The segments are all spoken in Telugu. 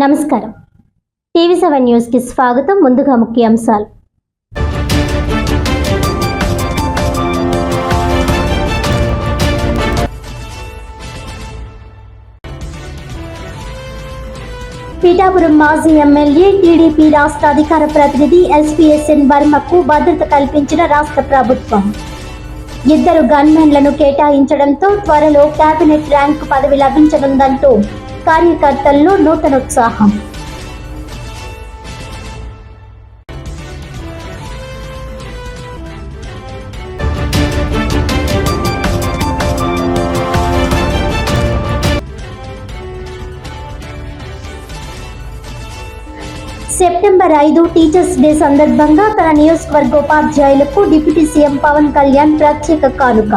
నమస్కారం. టీవీ7 న్యూస్ కి స్వాగతం. ముందుగా ముఖ్యాంశాలు. పీఠాపురం మాజీ ఎమ్మెల్యే టీడీపీ రాష్ట్ర అధికార ప్రతినిధి ఎస్పీఎస్ఎన్ వర్మకు భద్రత కల్పించిన రాష్ట్ర ప్రభుత్వం. 2 గన్మెన్లను కేటాయించడంతో త్వరలో కేబినెట్ ర్యాంక్ పదవి లభించనుందంటూ కార్యకర్తల్లో నూతనోత్సాహం. సెప్టెంబర్ 5 టీచర్స్ డే సందర్భంగా తన నియోజకవర్గ ఉపాధ్యాయులకు డిప్యూటీ సీఎం పవన్ కళ్యాణ్ ప్రత్యేక కానుక.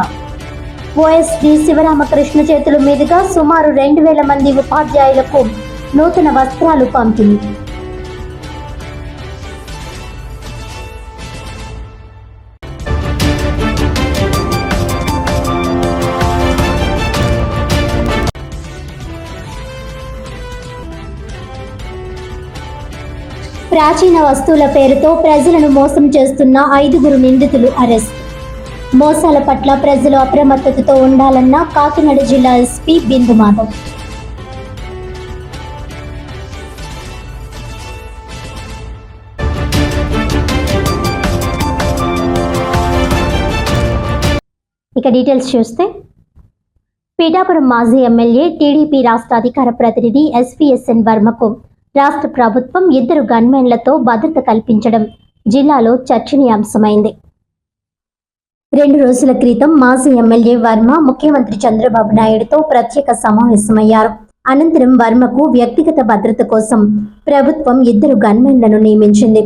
ఓఎస్డీ శివరామకృష్ణ చేతుల మీదుగా సుమారు 2000 మంది ఉపాధ్యాయులకు నూతన వస్త్రాలు పంపిణీ. ప్రాచీన వస్తువుల పేరుతో ప్రజలను మోసం చేస్తున్న 5 నిందితులు అరెస్ట్. మోసాల పట్ల ప్రజలు అప్రమత్తతతో ఉండాలన్న కాకినాడ జిల్లా ఎస్పీ బిందు మాధవ్. ఇక డీటెయిల్స్ చూస్తే, పీఠాపురం మాజీ ఎమ్మెల్యే టీడీపీ రాష్ట్ర అధికార ప్రతినిధి ఎస్పీఎస్ఎన్ వర్మకు రాష్ట్ర ప్రభుత్వం 2 గన్మెన్లతో భద్రత కల్పించడం జిల్లాలో చర్చనీయాంశమైంది. 2 రోజుల క్రితం మాజీ ఎమ్మెల్యే వర్మ ముఖ్యమంత్రి చంద్రబాబు నాయుడుతో ప్రత్యేక సమావేశమయ్యారు. అనంతరం వర్మకు వ్యక్తిగత భద్రత కోసం ప్రభుత్వం 2 గన్మెన్లను నియమించింది.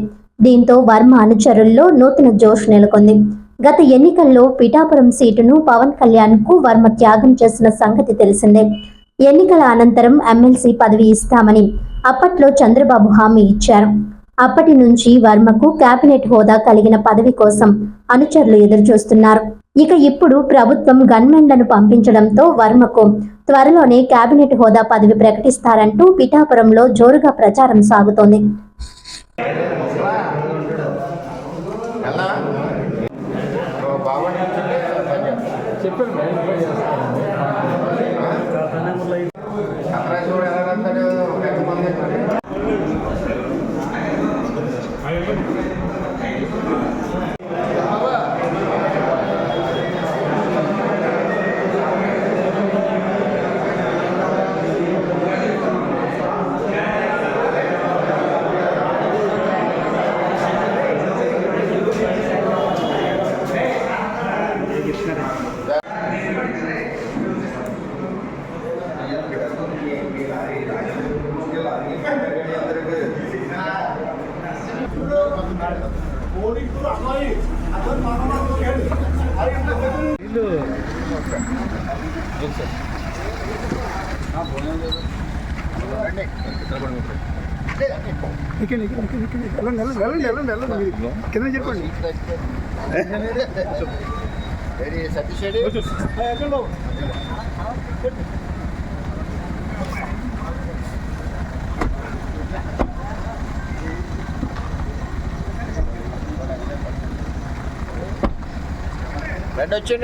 దీంతో వర్మ అనుచరుల్లో నూతన జోష్ నెలకొంది. గత ఎన్నికల్లో పిఠాపురం సీటును పవన్ కళ్యాణ్ కు వర్మ త్యాగం చేసిన సంగతి తెలిసిందే. ఎన్నికల అనంతరం ఎమ్మెల్సీ పదవి ఇస్తామని అప్పట్లో చంద్రబాబు హామీ ఇచ్చారు. అప్పటి నుంచి వర్మకు కేబినెట్ హోదా కలిగిన పదవి కోసం అనుచరులు ఎదురుచూస్తున్నారు. ఇక ఇప్పుడు ప్రభుత్వం గన్మెన్లను పంపించడంతో వర్మకు త్వరలోనే కేబినెట్ హోదా పదవి ప్రకటిస్తారంటూ పిఠాపురంలో జోరుగా ప్రచారం సాగుతోంది. కింద చెప్పండి. వచ్చింది.